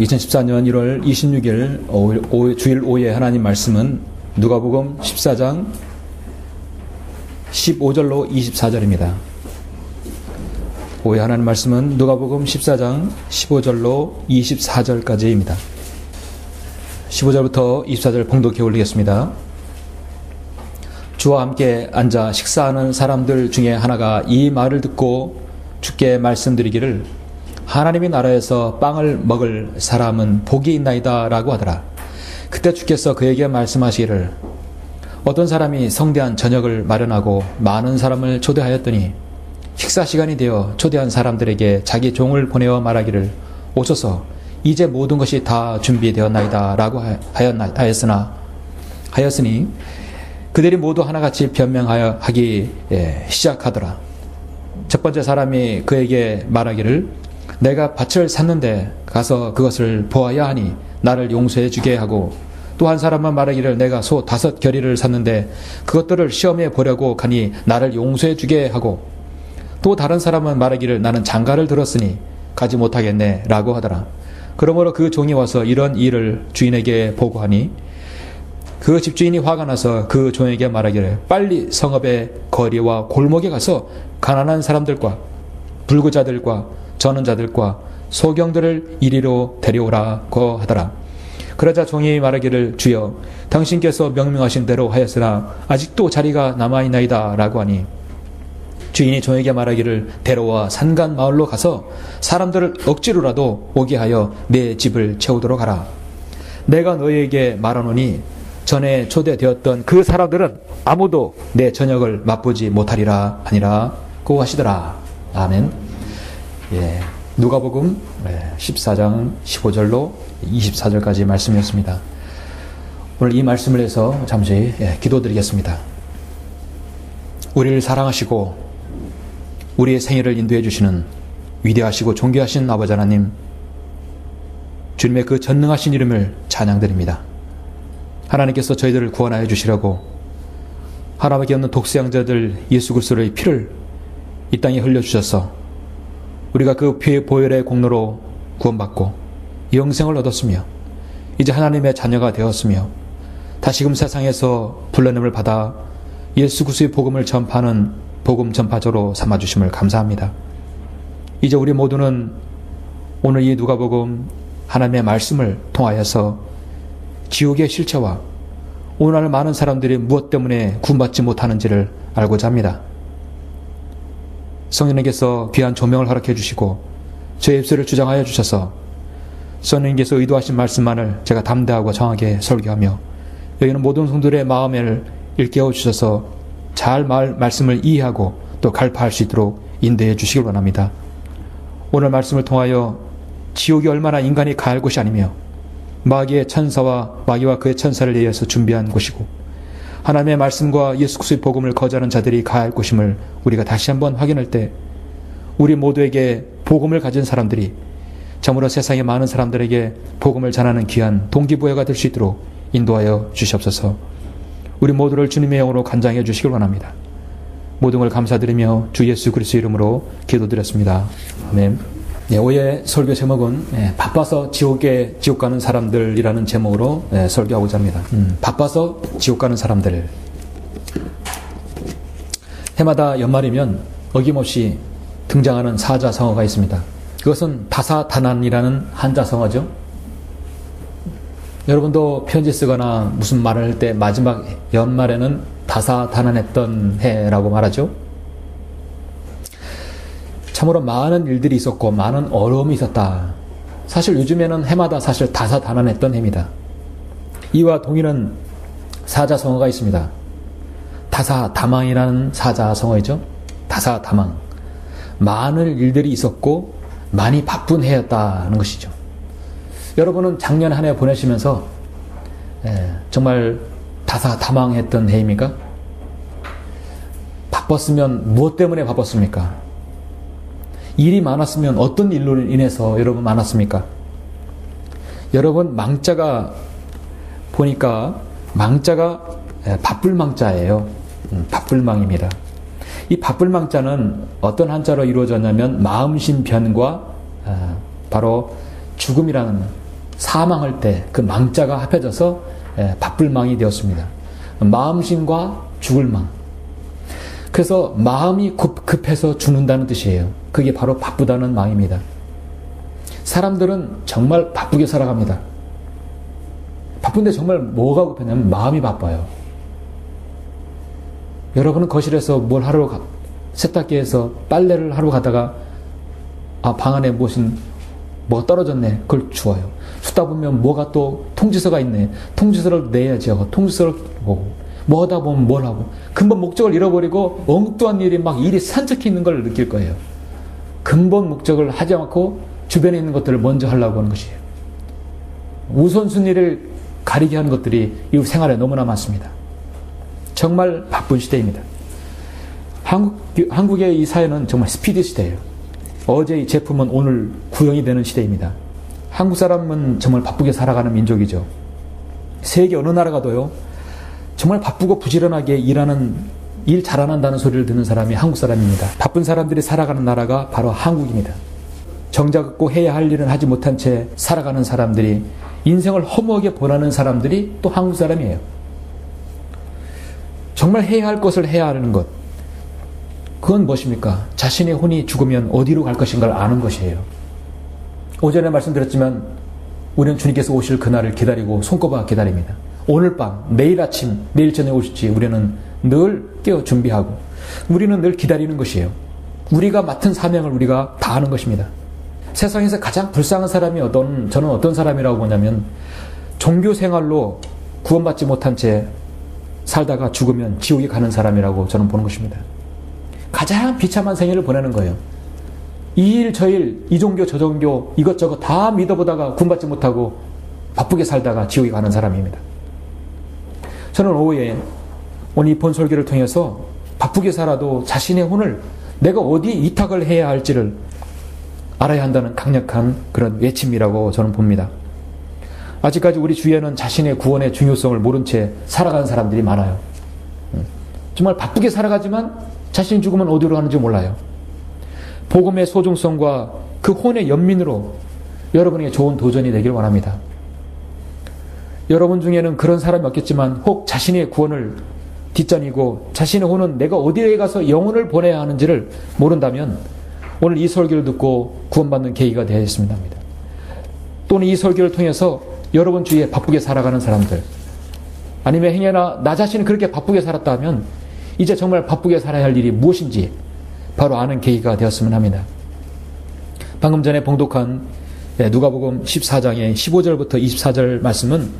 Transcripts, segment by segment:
2014년 1월 26일 주일 오후에 하나님 말씀은 누가복음 14장 15절로 24절입니다. 오후에 하나님 말씀은 누가복음 14장 15절로 24절까지입니다. 15절부터 24절 봉독해 올리겠습니다. 주와 함께 앉아 식사하는 사람들 중에 하나가 이 말을 듣고 주께 말씀드리기를 하나님의 나라에서 빵을 먹을 사람은 복이 있나이다 라고 하더라. 그때 주께서 그에게 말씀하시기를 어떤 사람이 성대한 저녁을 마련하고 많은 사람을 초대하였더니 식사 시간이 되어 초대한 사람들에게 자기 종을 보내어 말하기를 오소서 이제 모든 것이 다 준비되었나이다 라고 하였으니 그들이 모두 하나같이 변명하여 하기 시작하더라. 첫 번째 사람이 그에게 말하기를 내가 밭을 샀는데 가서 그것을 보아야 하니 나를 용서해 주게 하고 또 한 사람은 말하기를 내가 소 5겨리를 샀는데 그것들을 시험해 보려고 가니 나를 용서해 주게 하고 또 다른 사람은 말하기를 나는 장가를 들었으니 가지 못하겠네 라고 하더라. 그러므로 그 종이 와서 이런 일을 주인에게 보고하니 그 집주인이 화가 나서 그 종에게 말하기를 빨리 성읍의 거리와 골목에 가서 가난한 사람들과 불구자들과 저는 자들과 소경들을 이리로 데려오라고 하더라. 그러자 종이 말하기를 주여 당신께서 명명하신 대로 하였으나 아직도 자리가 남아있나이다 라고 하니 주인이 종에게 말하기를 데려와 산간 마을로 가서 사람들을 억지로라도 오게 하여 내 집을 채우도록 하라. 내가 너희에게 말하노니 전에 초대되었던 그 사람들은 아무도 내 저녁을 맛보지 못하리라 하니라고 하시더라. 아멘. 누가복음 14장 15절로 24절까지 말씀이었습니다. 오늘 이 말씀을 해서 잠시 기도드리겠습니다. 우리를 사랑하시고 우리의 생애를 인도해 주시는 위대하시고 존귀하신 아버지 하나님, 주님의 그 전능하신 이름을 찬양드립니다. 하나님께서 저희들을 구원하여 주시려고 하나님께 없는 독생자들 예수 그리스도의 피를 이 땅에 흘려주셔서 우리가 그 피의 보혈의 공로로 구원받고 영생을 얻었으며 이제 하나님의 자녀가 되었으며 다시금 세상에서 불러냄을 받아 예수 그리스도의 복음을 전파하는 복음 전파자로 삼아주심을 감사합니다. 이제 우리 모두는 오늘 이 누가복음 하나님의 말씀을 통하여서 지옥의 실체와 오늘 많은 사람들이 무엇 때문에 구원받지 못하는지를 알고자 합니다. 성령님께서 귀한 조명을 허락해 주시고 저의 입술을 주장하여 주셔서 성령님께서 의도하신 말씀만을 제가 담대하고 정확하게 설교하며 여기는 모든 성도들의 마음을 일깨워 주셔서 잘 말씀을 이해하고 또 갈파할 수 있도록 인도해 주시길 원합니다. 오늘 말씀을 통하여 지옥이 얼마나 인간이 가할 곳이 아니며 마귀의 천사와 마귀와 그의 천사를 위해서 준비한 곳이고 하나님의 말씀과 예수 그리스도의 복음을 거절하는 자들이 가할 곳임을 우리가 다시 한번 확인할 때 우리 모두에게 복음을 가진 사람들이 참으로 세상의 많은 사람들에게 복음을 전하는 귀한 동기부여가 될 수 있도록 인도하여 주시옵소서. 우리 모두를 주님의 영으로 간장해 주시길 원합니다. 모든 걸 감사드리며 주 예수 그리스도 이름으로 기도드렸습니다. 아멘. 오후의 설교 제목은 바빠서 지옥 가는 사람들이라는 제목으로 설교하고자 합니다. 바빠서 지옥 가는 사람들. 해마다 연말이면 어김없이 등장하는 사자성어가 있습니다. 그것은 다사다난이라는 한자성어죠. 여러분도 편지 쓰거나 무슨 말을 할 때 마지막 연말에는 다사다난했던 해라고 말하죠. 참으로 많은 일들이 있었고 많은 어려움이 있었다. 사실 요즘에는 해마다 사실 다사다난했던 해입니다. 이와 동일한 사자성어가 있습니다. 다사다망이라는 사자성어이죠. 다사다망. 많은 일들이 있었고 많이 바쁜 해였다는 것이죠. 여러분은 작년 한 해 보내시면서 정말 다사다망했던 해입니까? 바빴으면 무엇 때문에 바빴습니까? 일이 많았으면 어떤 일로 인해서 여러분 많았습니까? 여러분 망자가 보니까 망자가 바쁠망자예요. 바쁠망입니다. 이 바쁠망자는 어떤 한자로 이루어졌냐면 마음심변과 바로 죽음이라는 사망할 때 그 망자가 합해져서 바쁠 망이 되었습니다. 마음심과 죽을 망. 그래서 마음이 급해서 죽는다는 뜻이에요. 그게 바로 바쁘다는 망입니다. 사람들은 정말 바쁘게 살아갑니다. 바쁜데 정말 뭐가 급하냐면 마음이 바빠요. 여러분은 거실에서 뭘 하러 세탁기에서 빨래를 하러 가다가 방 안에 뭐가 떨어졌네. 그걸 주워요. 주다 보면 뭐가 또 통지서가 있네. 통지서를 내야죠. 통지서를 보고 뭐 하다 보면 뭘 하고 근본 목적을 잃어버리고 엉뚱한 일이 산적해 있는 걸 느낄 거예요. 근본 목적을 하지 않고 주변에 있는 것들을 먼저 하려고 하는 것이에요. 우선순위를 가리게 하는 것들이 이 생활에 너무나 많습니다. 정말 바쁜 시대입니다. 한국의 이 사회는 정말 스피드 시대예요. 어제의 제품은 오늘 구형이 되는 시대입니다. 한국 사람은 정말 바쁘게 살아가는 민족이죠. 세계 어느 나라 가도요. 정말 바쁘고 부지런하게 일 잘한다는 소리를 듣는 사람이 한국 사람입니다. 바쁜 사람들이 살아가는 나라가 바로 한국입니다. 정작 해야 할 일은 하지 못한 채 살아가는 사람들이 인생을 허무하게 보내는 사람들이 또 한국 사람이에요. 정말 해야 할 것을 해야 하는 것. 그건 무엇입니까? 자신의 혼이 죽으면 어디로 갈 것인가를 아는 것이에요. 오전에 말씀드렸지만 우리는 주님께서 오실 그날을 기다리고 손꼽아 기다립니다. 오늘 밤, 내일 아침, 내일 저녁 오실지 우리는 늘 깨어 준비하고 우리는 늘 기다리는 것이에요. 우리가 맡은 사명을 우리가 다하는 것입니다. 세상에서 가장 불쌍한 사람이 저는 어떤 사람이라고 보냐면 종교 생활로 구원받지 못한 채 살다가 죽으면 지옥에 가는 사람이라고 저는 보는 것입니다. 가장 비참한 생애를 보내는 거예요. 이 일 저 일, 이 종교 저 종교 이것저것 다 믿어보다가 구원받지 못하고 바쁘게 살다가 지옥에 가는 사람입니다. 저는 오후에 오늘 이 본설교를 통해서 바쁘게 살아도 자신의 혼을 내가 어디에 이탁을 해야 할지를 알아야 한다는 강력한 그런 외침이라고 저는 봅니다. 아직까지 우리 주위에는 자신의 구원의 중요성을 모른 채 살아가는 사람들이 많아요. 정말 바쁘게 살아가지만 자신이 죽으면 어디로 가는지 몰라요. 복음의 소중성과 그 혼의 연민으로 여러분에게 좋은 도전이 되길 원합니다. 여러분 중에는 그런 사람이 없겠지만 혹 자신의 구원을 뒷전이고 자신의 혼은 내가 어디에 가서 영혼을 보내야 하는지를 모른다면 오늘 이 설교를 듣고 구원받는 계기가 되었으면 합니다. 또는 이 설교를 통해서 여러분 주위에 바쁘게 살아가는 사람들 아니면 행여나 나 자신이 그렇게 바쁘게 살았다면 이제 정말 바쁘게 살아야 할 일이 무엇인지 바로 아는 계기가 되었으면 합니다. 방금 전에 봉독한 누가복음 14장의 15절부터 24절 말씀은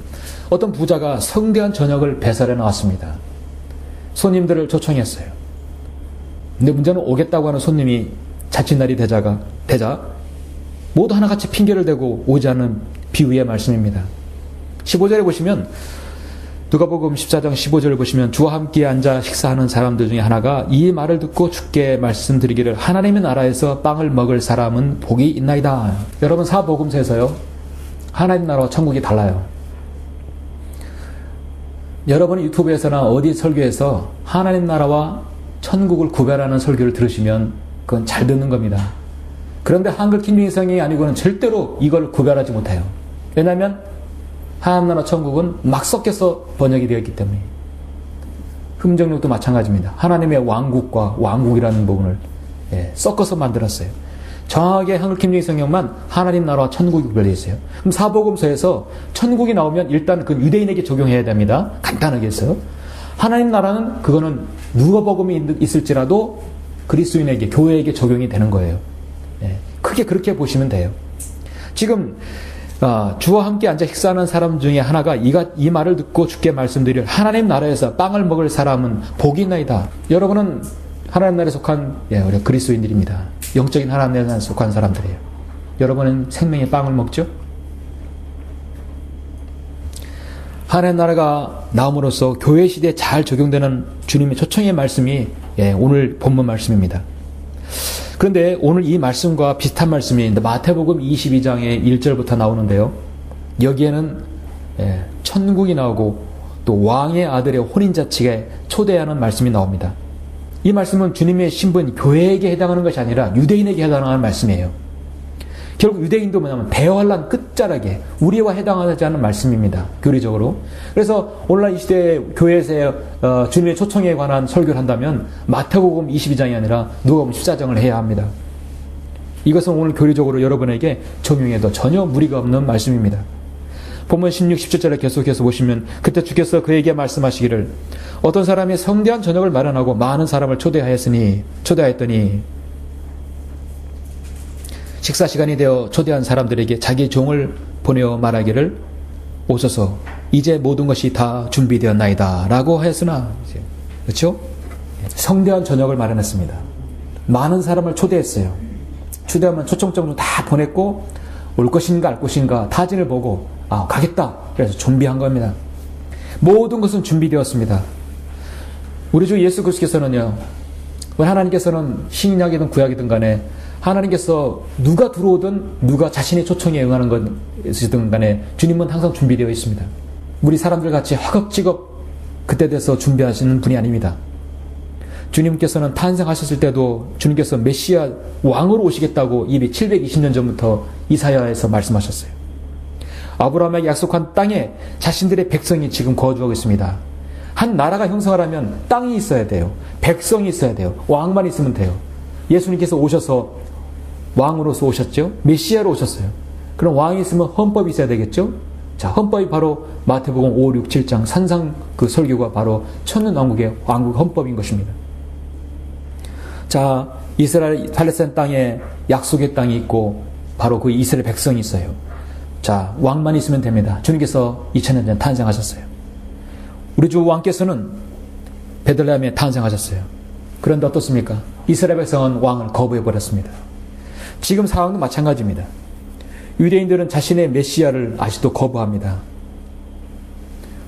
어떤 부자가 성대한 저녁을 배설해 나왔습니다. 손님들을 초청했어요. 근데 문제는 오겠다고 하는 손님이 자칫날이 되자 모두 하나같이 핑계를 대고 오지 않는 비유의 말씀입니다. 15절에 보시면 누가복음 14장 15절을 보시면 주와 함께 앉아 식사하는 사람들 중에 하나가 이 말을 듣고 주께 말씀드리기를 하나님의 나라에서 빵을 먹을 사람은 복이 있나이다. 여러분 사복음서에서요. 하나님 나라와 천국이 달라요. 여러분이 유튜브에서나 어디 설교에서 하나님 나라와 천국을 구별하는 설교를 들으시면 그건 잘 듣는 겁니다. 그런데 한글 킹빙성이 아니고는 절대로 이걸 구별하지 못해요. 왜냐하면 하나님 나라 천국은 막 섞여서 번역이 되어 있기 때문에. 흠정력도 마찬가지입니다. 하나님의 왕국과 왕국이라는 부분을 섞어서 만들었어요. 정확하게 한글 킹제임 성경만 하나님 나라와 천국이 구별되어 있어요. 그럼 사복음서에서 천국이 나오면 일단 그 유대인에게 적용해야 됩니다. 간단하게 해서. 하나님 나라는 그거는 누가복음이 있을지라도 그리스도인에게 교회에게 적용이 되는 거예요. 크게 그렇게 보시면 돼요. 지금 주와 함께 앉아 식사하는 사람 중에 하나가 이 말을 듣고 주께 말씀드릴 하나님 나라에서 빵을 먹을 사람은 복이 있나이다. 여러분은 하나님 나라에 속한 우리 그리스도인들입니다. 영적인 하나님 나라에 속한 사람들이에요. 여러분은 생명의 빵을 먹죠? 하나님 나라가 나옴으로써 교회 시대에 잘 적용되는 주님의 초청의 말씀이 오늘 본문 말씀입니다. 그런데 오늘 이 말씀과 비슷한 말씀이 마태복음 22장의 1절부터 나오는데요. 여기에는 천국이 나오고 또 왕의 아들의 혼인자측에 초대하는 말씀이 나옵니다. 이 말씀은 주님의 신분 교회에게 해당하는 것이 아니라 유대인에게 해당하는 말씀이에요. 결국 유대인도 뭐냐면 대환란 끝자락에 우리와 해당하지 않는 말씀입니다. 교리적으로. 그래서 오늘날 이 시대에 교회에서 주님의 초청에 관한 설교를 한다면 마태복음 22장이 아니라 누가복음 14장을 해야 합니다. 이것은 오늘 교리적으로 여러분에게 적용해도 전혀 무리가 없는 말씀입니다. 본문 16, 17절에 계속해서 보시면 그때 주께서 그에게 말씀하시기를 어떤 사람이 성대한 저녁을 마련하고 많은 사람을 초대하였더니 식사 시간이 되어 초대한 사람들에게 자기 종을 보내어 말하기를 오소서 이제 모든 것이 다 준비되었나이다 라고 하였으나 그렇죠? 성대한 저녁을 마련했습니다. 많은 사람을 초대했어요. 초대하면 초청장도 다 보냈고 올 것인가 알 것인가 타진을 보고 가겠다 그래서 준비한 겁니다. 모든 것은 준비되었습니다. 우리 주 예수 그리스도께서는요, 하나님께서는 신약이든 구약이든 간에 하나님께서 누가 들어오든 누가 자신의 초청에 응하는 것이든 간에 주님은 항상 준비되어 있습니다. 우리 사람들 같이 허겁지겁 그때 돼서 준비하시는 분이 아닙니다. 주님께서는 탄생하셨을 때도 주님께서 메시아 왕으로 오시겠다고 이미 720년 전부터 이사야에서 말씀하셨어요. 아브라함에게 약속한 땅에 자신들의 백성이 지금 거주하고 있습니다. 한 나라가 형성하려면 땅이 있어야 돼요. 백성이 있어야 돼요. 왕만 있으면 돼요. 예수님께서 오셔서 왕으로서 오셨죠. 메시아로 오셨어요. 그럼 왕이 있으면 헌법이 있어야 되겠죠. 자, 헌법이 바로 마태복음 5, 6, 7장 산상 그 설교가 바로 천년왕국의 왕국 헌법인 것입니다. 자, 이스라엘 팔레스타인 땅에 약속의 땅이 있고 바로 그 이스라엘 백성이 있어요. 자, 왕만 있으면 됩니다. 주님께서 2000년 전 탄생하셨어요. 우리 주 왕께서는 베들레헴에 탄생하셨어요. 그런데 어떻습니까? 이스라엘 백성은 왕을 거부해버렸습니다. 지금 상황도 마찬가지입니다. 유대인들은 자신의 메시아를 아직도 거부합니다.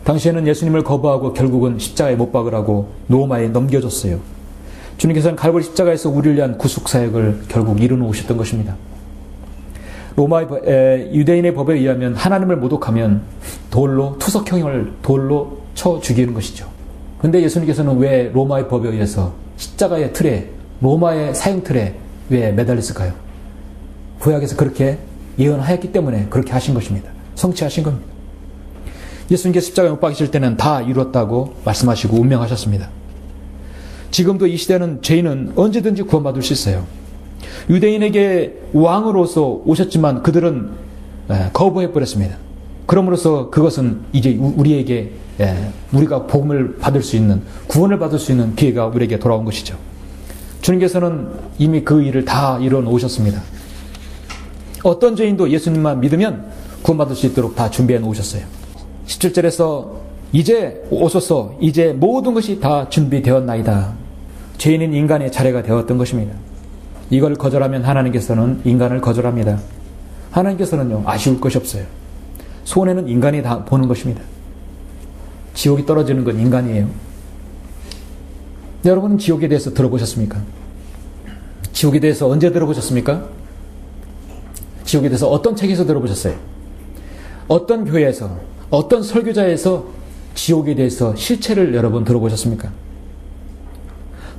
당시에는 예수님을 거부하고 결국은 십자가에 못 박으라고 로마에 넘겨줬어요. 주님께서는 갈보리 십자가에서 우리를 위한 구속사역을 결국 이루어놓으셨던 것입니다. 유대인의 법에 의하면 하나님을 모독하면 투석형을 돌로 쳐 죽이는 것이죠. 그런데 예수님께서는 왜 로마의 법에 의해서 십자가의 틀에, 로마의 사형 틀에 왜 매달렸을까요? 구약에서 그렇게 예언하였기 때문에 그렇게 하신 것입니다. 성취하신 겁니다. 예수님께서 십자가에 못 박히실 때는 다 이루었다고 말씀하시고 운명하셨습니다. 지금도 이 시대는 죄인은 언제든지 구원받을 수 있어요. 유대인에게 왕으로서 오셨지만 그들은 거부해버렸습니다. 그럼으로써 그것은 이제 우리에게 우리가 복음을 받을 수 있는, 구원을 받을 수 있는 기회가 우리에게 돌아온 것이죠. 주님께서는 이미 그 일을 다 이뤄 놓으셨습니다. 어떤 죄인도 예수님만 믿으면 구원받을 수 있도록 다 준비해 놓으셨어요. 17절에서 이제 오소서 이제 모든 것이 다 준비되었나이다. 죄인인 인간의 차례가 되었던 것입니다. 이걸 거절하면 하나님께서는 인간을 거절합니다. 하나님께서는요, 아쉬울 것이 없어요. 손해는 인간이 다 보는 것입니다. 지옥이 떨어지는 건 인간이에요. 여러분은 지옥에 대해서 들어보셨습니까? 지옥에 대해서 언제 들어보셨습니까? 지옥에 대해서 어떤 책에서 들어보셨어요? 어떤 교회에서, 어떤 설교자에서 지옥에 대해서 실체를 여러분 들어보셨습니까?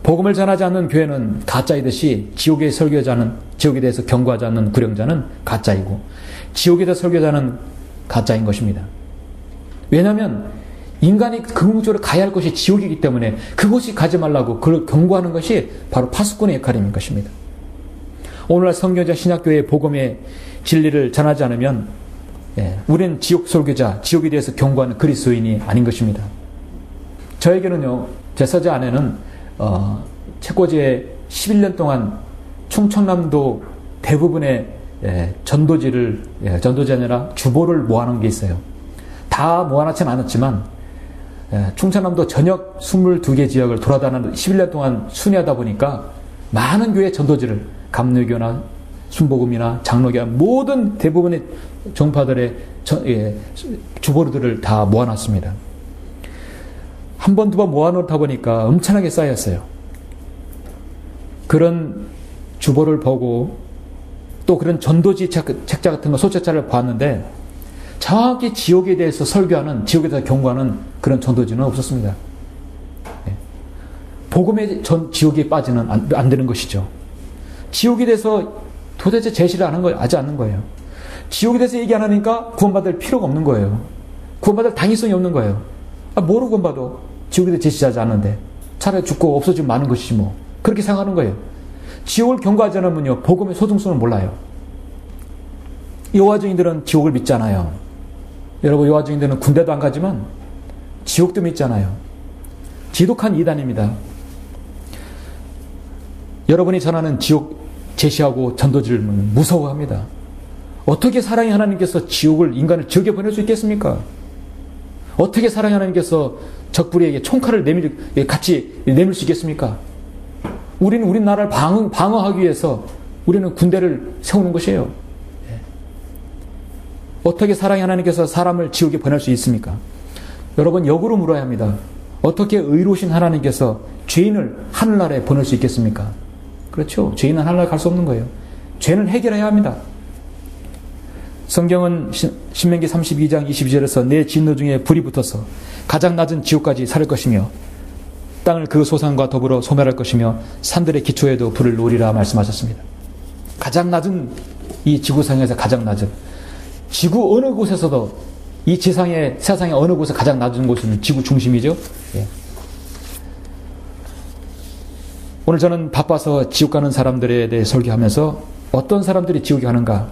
복음을 전하지 않는 교회는 가짜이듯이 지옥의 설교자는, 지옥에 대해서 경고하지 않는 구령자는 가짜이고 지옥에 대해서 설교자는 가짜인 것입니다. 왜냐하면 인간이 궁극적으로 가야 할 것이 지옥이기 때문에 그곳이 가지 말라고 그걸 경고하는 것이 바로 파수꾼의 역할인 것입니다. 오늘날 성경적 신약교회의 복음의 진리를 전하지 않으면 우리는 지옥 설교자, 지옥에 대해서 경고하는 그리스도인이 아닌 것입니다. 저에게는요, 제 서재 안에는 채꼬지에 11년 동안 충청남도 대부분의 전도지 아니라 주보를 모아놓은 게 있어요. 다 모아놓지는 않았지만 충청남도 전역 22개 지역을 돌아다니는 11년 동안 순회하다 보니까 많은 교회 전도지를 감리교나 순복음이나 장로교 모든 대부분의 종파들의 주보들을 다 모아놨습니다. 한 번, 두 번 모아놓다 보니까 엄청나게 쌓였어요. 그런 주보를 보고 또 그런 전도지 책자 같은 거 소책자를 봤는데 정확히 지옥에 대해서 설교하는, 지옥에 대해서 경고하는 그런 전도지는 없었습니다. 복음의 지옥에 빠지는 안 되는 것이죠. 지옥에 대해서 도대체 제시를 하지 않는 거예요. 지옥에 대해서 얘기 안 하니까 구원받을 필요가 없는 거예요. 구원받을 당위성이 없는 거예요. 뭐로 구원받아? 지옥에 대해서 제시하지 않는데. 차라리 죽고 없어지면 많은 것이지 뭐. 그렇게 생각하는 거예요. 지옥을 경고하지 않으면요, 복음의 소중성을 몰라요. 여호와 증인들은 지옥을 믿잖아요. 여러분, 여호와 증인들은 군대도 안 가지만 지옥도 믿잖아요. 지독한 이단입니다. 여러분이 전하는 지옥 제시하고 전도지를 무서워합니다. 어떻게 사랑의 하나님께서 인간을 지옥에 보낼 수 있겠습니까? 어떻게 사랑의 하나님께서 적부리에게 총칼을 같이 내밀 수 있겠습니까? 우리는 우리 나라를 방어하기 위해서 우리는 군대를 세우는 것이에요. 어떻게 사랑의 하나님께서 사람을 지옥에 보낼 수 있습니까? 여러분, 역으로 물어야 합니다. 어떻게 의로우신 하나님께서 죄인을 하늘나라에 보낼 수 있겠습니까? 그렇죠. 죄인은 하늘나라에 갈 수 없는 거예요. 죄는 해결해야 합니다. 성경은 신명기 32장 22절에서 내 진노 중에 불이 붙어서 가장 낮은 지옥까지 살을 것이며 땅을 그 소산과 더불어 소멸할 것이며 산들의 기초에도 불을 놓으리라 말씀하셨습니다. 가장 낮은, 이 지구상에서 가장 낮은, 지구 어느 곳에서도, 이 세상의 어느 곳에 가장 낮은 곳은 지구 중심이죠. 예. 오늘 저는 바빠서 지옥 가는 사람들에 대해 설교하면서 어떤 사람들이 지옥에 가는가,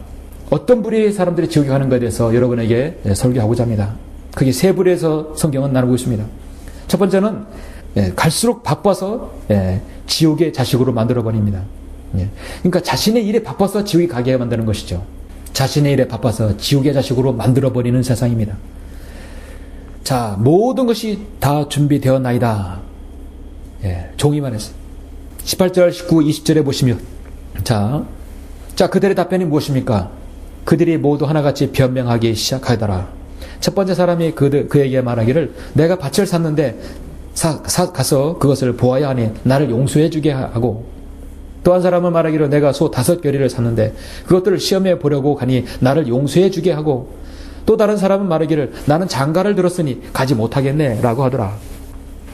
어떤 부류의 사람들이 지옥에 가는가에 대해서 여러분에게 설교하고자 합니다. 그게 세 부류에서 성경은 나누고 있습니다. 첫 번째는 갈수록 바빠서 지옥의 자식으로 만들어버립니다. 그러니까 자신의 일에 바빠서 지옥에 가게 만드는 것이죠. 자신의 일에 바빠서 지옥의 자식으로 만들어버리는 세상입니다. 자, 모든 것이 다 준비되었나이다. 종이 말했어요. 18절, 19, 20절에 보시면 자, 그들의 답변이 무엇입니까? 그들이 모두 하나같이 변명하기 시작하더라. 첫 번째 사람이 그에게 말하기를 내가 밭을 샀는데 가서 그것을 보아야 하니 나를 용서해 주게 하고, 또 한 사람은 말하기를 내가 소 5겨리를 샀는데 그것들을 시험해 보려고 가니 나를 용서해 주게 하고, 또 다른 사람은 말하기를 나는 장가를 들었으니 가지 못하겠네 라고 하더라.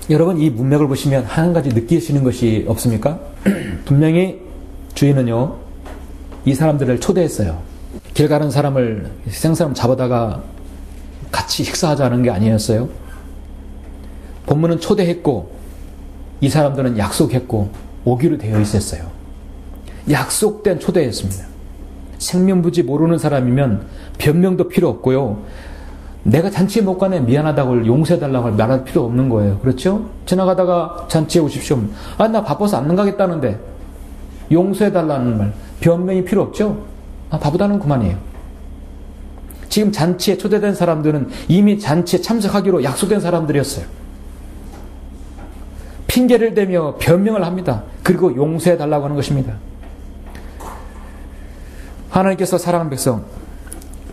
여러분, 이 문맥을 보시면 한 가지 느끼시는 것이 없습니까? 분명히 주인은요, 이 사람들을 초대했어요. 길 가는 사람을, 생사람 잡아다가 같이 식사하자는 게 아니었어요. 본문은 초대했고 이 사람들은 약속했고 오기로 되어 있었어요. 약속된 초대였습니다. 생명부지 모르는 사람이면 변명도 필요 없고요, 내가 잔치에 못 가네 미안하다고 용서해달라고 말할 필요 없는 거예요. 그렇죠? 지나가다가 잔치에 오십시오. 나 바빠서 안 가겠다는데 용서해달라는 말, 변명이 필요 없죠? 바보다는 그만이에요. 지금 잔치에 초대된 사람들은 이미 잔치에 참석하기로 약속된 사람들이었어요. 핑계를 대며 변명을 합니다. 그리고 용서해달라고 하는 것입니다. 하나님께서 사랑하는 백성,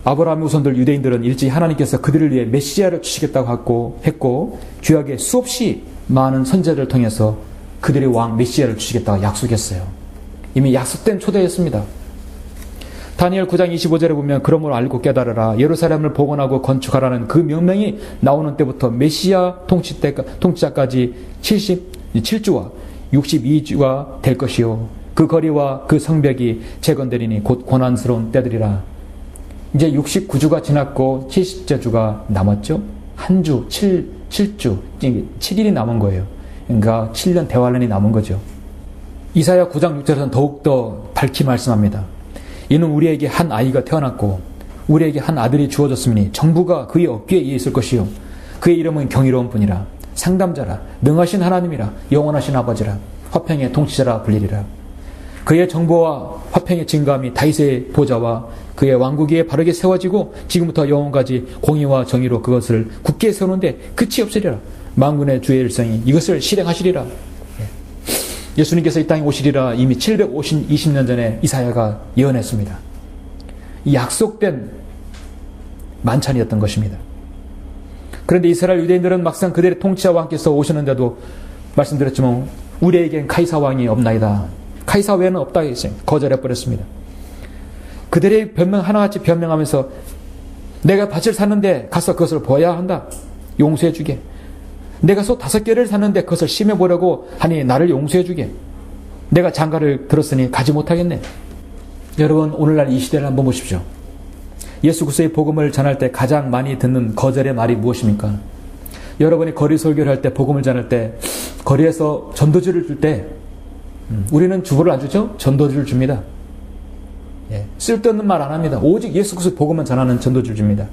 아브라함의 후손들 유대인들은 일찍이 하나님께서 그들을 위해 메시아를 주시겠다고 했고, 구약에 수없이 많은 선지자들을 통해서 그들의 왕 메시아를 주시겠다고 약속했어요. 이미 약속된 초대였습니다. 다니엘 9장 25절에 보면 그러므로 알고 깨달으라, 예루살렘을 복원하고 건축하라는 그 명령이 나오는 때부터 메시아 통치자까지 77주와 62주가 될 것이요, 그 거리와 그 성벽이 재건되리니 곧 고난스러운 때들이라. 이제 69주가 지났고 70주가 남았죠. 한 주, 7주, 7일이 남은 거예요. 그러니까 7년 대환란이 남은 거죠. 이사야 9장 6절에서는 더욱더 밝히 말씀합니다. 이는 우리에게 한 아이가 태어났고 우리에게 한 아들이 주어졌으니 정부가 그의 어깨에 있을 것이요, 그의 이름은 경이로운 분이라, 상담자라, 능하신 하나님이라, 영원하신 아버지라, 화평의 통치자라 불리리라. 그의 정보와 화평의 증감이 다윗의 보좌와 그의 왕국 위에 바르게 세워지고 지금부터 영원까지 공의와 정의로 그것을 굳게 세우는데 끝이 없으리라. 만군의 주의 일성이 이것을 실행하시리라. 예수님께서 이 땅에 오시리라 이미 720년 전에 이사야가 예언했습니다. 이 약속된 만찬이었던 것입니다. 그런데 이스라엘 유대인들은 막상 그들의 통치자 왕께서 오시는데도 말씀드렸지만 우리에겐 카이사 왕이 없나이다, 카이사 외에는 없다 했어요. 거절해버렸습니다. 그들의 변명 하나같이 변명하면서 내가 밭을 샀는데 가서 그것을 보아야 한다, 용서해주게. 내가 소 5개를 샀는데 그것을 심해보려고 하니 나를 용서해주게. 내가 장가를 들었으니 가지 못하겠네. 여러분, 오늘날 이 시대를 한번 보십시오. 예수 그리스도의 복음을 전할 때 가장 많이 듣는 거절의 말이 무엇입니까? 여러분이 거리 설교를 할 때, 복음을 전할 때, 거리에서 전도지를 줄 때, 우리는 주보를 안 주죠? 전도지를 줍니다. 예, 쓸데없는 말 안 합니다. 오직 예수 그리스도 복음만 전하는 전도지를 줍니다.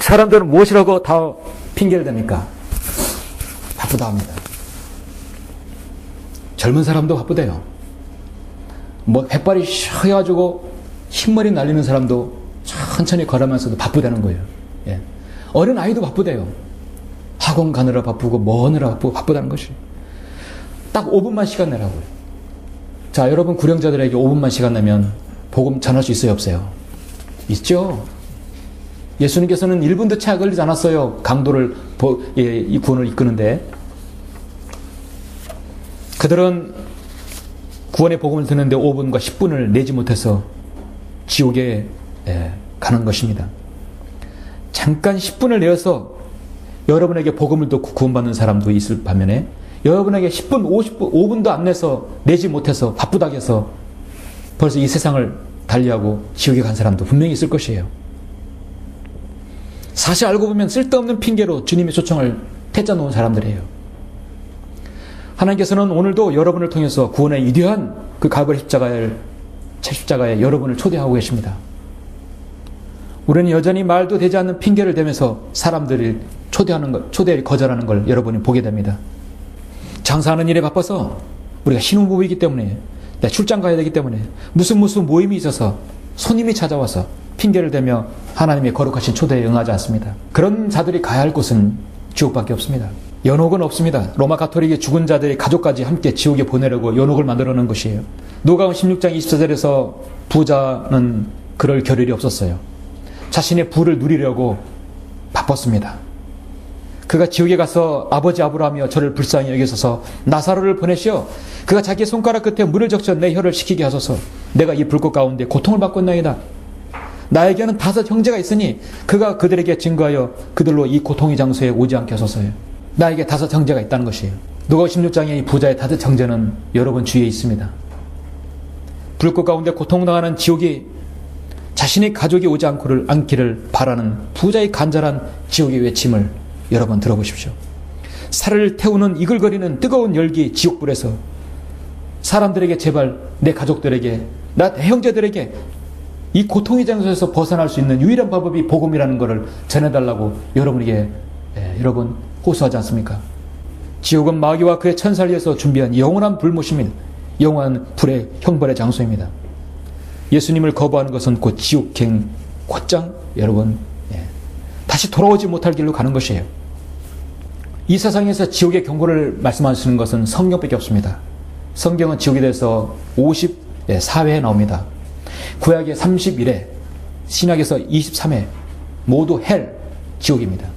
사람들은 무엇이라고 다 핑계를 댑니까? 바쁘다 합니다. 젊은 사람도 바쁘대요. 뭐 햇발이 쉬어가지고 흰머리 날리는 사람도 천천히 걸으면서도 바쁘다는 거예요. 예. 어린 아이도 바쁘대요. 학원 가느라 바쁘고 뭐 하느라 바쁘다는 것이. 딱 5분만 시간 내라고요. 자, 여러분 구령자들에게 5분만 시간 내면 복음 전할 수 있어요, 없어요? 있죠. 예수님께서는 1분도 채 걸리지 않았어요. 강도를 이 구원을 이끄는데. 그들은 구원의 복음을 듣는데 5분과 10분을 내지 못해서 지옥에 가는 것입니다. 잠깐 10분을 내어서 여러분에게 복음을 듣고 구원받는 사람도 있을 반면에 여러분에게 10분, 50분, 5분도 안 내서 내지 못해서 바쁘다고 해서 벌써 이 세상을 달리하고 지옥에 간 사람도 분명히 있을 것이에요. 사실 알고 보면 쓸데없는 핑계로 주님의 초청을 퇴짜 놓은 사람들이에요. 하나님께서는 오늘도 여러분을 통해서 구원의 위대한 그 갈보리 십자가에 여러분을 초대하고 계십니다. 우리는 여전히 말도 되지 않는 핑계를 대면서 사람들을 초대를 거절하는 걸 여러분이 보게 됩니다. 장사하는 일에 바빠서 우리가 신혼부부이기 때문에 출장 가야 되기 때문에 무슨 모임이 있어서 손님이 찾아와서 핑계를 대며 하나님의 거룩하신 초대에 응하지 않습니다. 그런 자들이 가야 할 곳은 지옥밖에 없습니다. 연옥은 없습니다. 로마 가톨릭의 죽은 자들의 가족까지 함께 지옥에 보내려고 연옥을 만들어 놓은 것이에요. 누가복음 16장 24절에서 부자는 그럴 겨를이 없었어요. 자신의 부를 누리려고 바빴습니다. 그가 지옥에 가서 아버지 아브라함이여 저를 불쌍히 여기소서 나사로를 보내시어 그가 자기의 손가락 끝에 물을 적셔 내 혀를 식히게 하소서 내가 이 불꽃 가운데 고통을 받고 있나이다. 나에게는 5 형제가 있으니 그가 그들에게 증거하여 그들로 이 고통의 장소에 오지 않게 하소서요. 나에게 5 형제가 있다는 것이에요. 누가복음 16장의 이 부자의 5 형제는 여러분 주위에 있습니다. 불꽃 가운데 고통당하는 지옥이 자신의 가족이 오지 않기를 바라는 부자의 간절한 지옥의 외침을 여러분 들어보십시오. 살을 태우는 이글거리는 뜨거운 열기 지옥불에서 사람들에게 제발 내 가족들에게 나 형제들에게 이 고통의 장소에서 벗어날 수 있는 유일한 방법이 복음이라는 것을 전해달라고 여러분에게 여러분 호소하지 않습니까? 지옥은 마귀와 그의 천사를 위해서 준비한 영원한 불못입니다. 영원한 불의 형벌의 장소입니다. 예수님을 거부하는 것은 곧 지옥행 곧장 여러분 다시 돌아오지 못할 길로 가는 것이에요. 이 세상에서 지옥의 경고를 말씀하시는 것은 성경밖에 없습니다. 성경은 지옥에 대해서 54회에 나옵니다. 구약에 31회, 신약에서 23회, 모두 헬, 지옥입니다.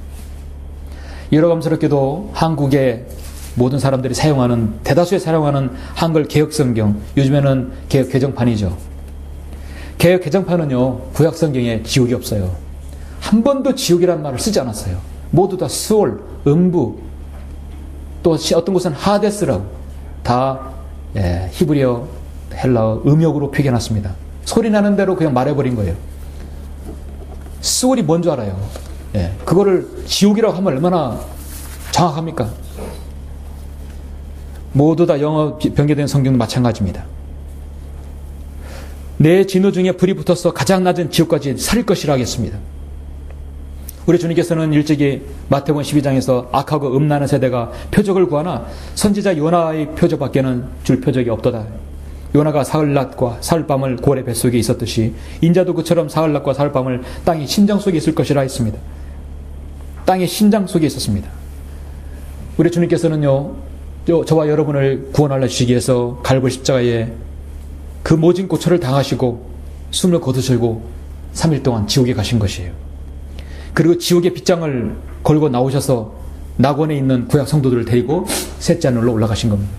여러감스럽게도 한국의 모든 사람들이 사용하는, 대다수에 사용하는 한글 개혁성경, 요즘에는 개혁 개정판이죠. 개혁 개정판은요, 구약 성경에 지옥이 없어요. 한 번도 지옥이라는 말을 쓰지 않았어요. 모두 다 스올, 음부, 또 어떤 곳은 하데스라고 다 히브리어, 헬라어, 음역으로 표현했습니다. 소리 나는 대로 그냥 말해버린 거예요. 스올이 뭔 줄 알아요? 그거를 지옥이라고 하면 얼마나 정확합니까? 모두 다 영어 변개된 성경도 마찬가지입니다. 내 진노 중에 불이 붙어서 가장 낮은 지옥까지 살 것이라 하겠습니다. 우리 주님께서는 일찍이 마태복음 12장에서 악하고 음란한 세대가 표적을 구하나 선지자 요나의 표적밖에는 줄 표적이 없도다. 요나가 사흘낮과 사흘밤을 고래 뱃속에 있었듯이 인자도 그처럼 사흘낮과 사흘밤을 땅의 심장 속에 있을 것이라 했습니다. 땅의 심장 속에 있었습니다. 우리 주님께서는요, 저와 여러분을 구원하려 주시기 위해서 갈보리 십자가에 그 모진 고초를 당하시고 숨을 거두시고 3일 동안 지옥에 가신 것이에요. 그리고 지옥의 빗장을 걸고 나오셔서 낙원에 있는 구약 성도들을 데리고 셋째 하늘로 올라가신 겁니다.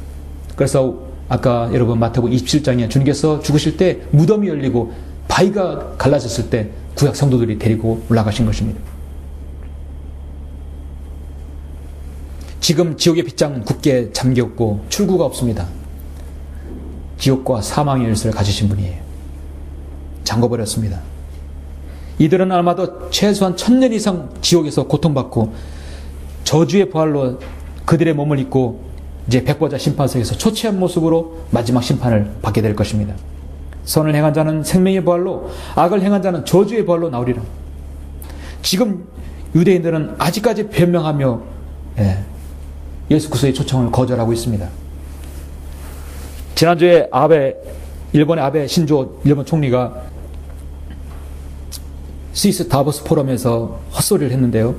그래서 아까 여러분 마태복음 27장에 주님께서 죽으실 때 무덤이 열리고 바위가 갈라졌을 때 구약 성도들이 데리고 올라가신 것입니다. 지금 지옥의 빗장은 굳게 잠겼고 출구가 없습니다. 지옥과 사망의 열쇠를 가지신 분이에요. 잠궈버렸습니다. 이들은 아마도 최소한 1000년 이상 지옥에서 고통받고 저주의 부활로 그들의 몸을 입고 이제 백보자 심판석에서 초췌한 모습으로 마지막 심판을 받게 될 것입니다. 선을 행한 자는 생명의 부활로, 악을 행한 자는 저주의 부활로 나오리라. 지금 유대인들은 아직까지 변명하며 예수 그리스도의 초청을 거절하고 있습니다. 지난주에 일본의 아베 신조 일본 총리가 스위스 다보스 포럼에서 헛소리를 했는데요.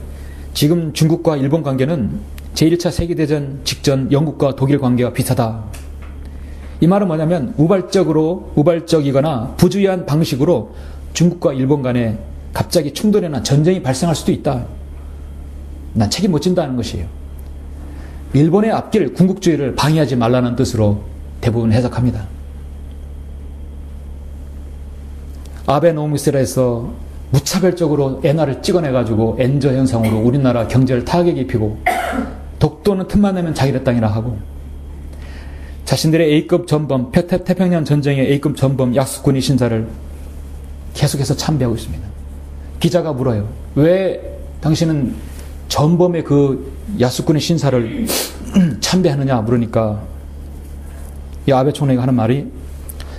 지금 중국과 일본 관계는 제1차 세계대전 직전 영국과 독일 관계와 비슷하다. 이 말은 뭐냐면 우발적이거나 부주의한 방식으로 중국과 일본 간에 갑자기 충돌이나 전쟁이 발생할 수도 있다. 난 책임 못 진다는 것이에요. 일본의 앞길 군국주의를 방해하지 말라는 뜻으로 대부분 해석합니다. 아베노미스라에서 무차별적으로 엔화를 찍어내가지고 엔저 현상으로 우리나라 경제를 타격에 입히고 독도는 틈만 내면 자기네 땅이라 하고 자신들의 A급 전범, 태평양 전쟁의 A급 전범 약수군의 신사를 계속해서 참배하고 있습니다. 기자가 물어요. 왜 당신은 전범의 그 약수군의 신사를 참배하느냐 물으니까 이 아베 총리가 하는 말이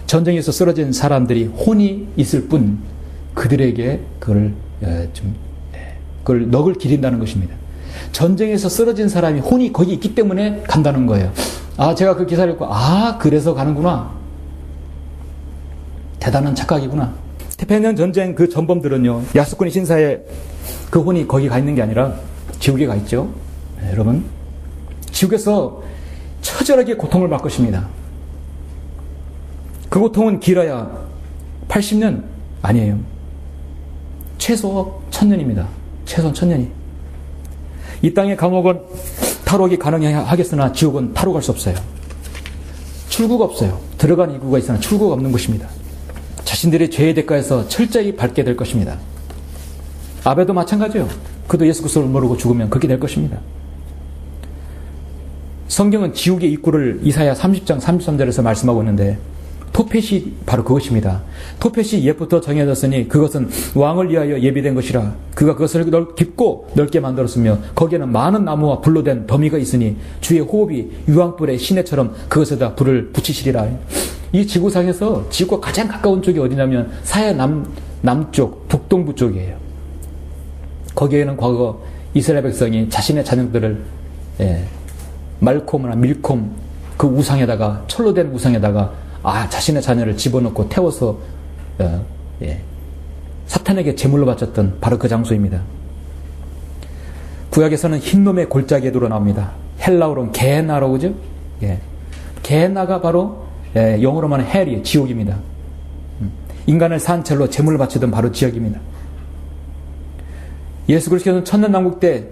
전쟁에서 쓰러진 사람들이 혼이 있을 뿐 그들에게 그걸 넋을 기린다는 것입니다. 전쟁에서 쓰러진 사람이 혼이 거기 있기 때문에 간다는 거예요. 아, 제가 그 기사를 읽고 그래서 가는구나. 대단한 착각이구나. 태평양 전쟁 그 전범들은요, 약수군의 신사의 그 혼이 거기 가 있는 게 아니라 지옥에 가 있죠. 네, 여러분, 지옥에서 처절하게 고통을 받을 것입니다. 그 고통은 길어야 80년 아니에요. 최소 1000년입니다. 최소 1000년이. 이 땅의 감옥은 탈옥이 가능하겠으나 지옥은 탈옥할 수 없어요. 출구가 없어요. 들어간 입구가 있으나 출구가 없는 것입니다. 자신들의 죄의 대가에서 철저히 밟게 될 것입니다. 아베도 마찬가지예요. 그도 예수 그리스도를 모르고 죽으면 그렇게 될 것입니다. 성경은 지옥의 입구를 이사야 30장 33절에서 말씀하고 있는데 토펫이 바로 그것입니다. 토펫이 옛부터 정해졌으니 그것은 왕을 위하여 예비된 것이라. 그가 그것을 깊고 넓게 만들었으며 거기에는 많은 나무와 불로 된 더미가 있으니 주의 호흡이 유황불의 시내처럼 그것에다 불을 붙이시리라. 이 지구상에서 지구와 가장 가까운 쪽이 어디냐면 사해 남쪽 북동부 쪽이에요. 거기에는 과거 이스라엘 백성이 자신의 자녀들을 말콤이나 밀콤 그 우상에다가 철로 된 우상에다가 자신의 자녀를 집어넣고 태워서 사탄에게 제물로 바쳤던 바로 그 장소입니다. 구약에서는 흰놈의 골짜기에도 나옵니다. 헬라어로는 게헤나라고 그죠? 게헤나가 바로 영어로 말하는 헬이 지옥입니다. 인간을 산채로 제물을 바치던 바로 지역입니다. 예수 그리스도는 천년왕국 때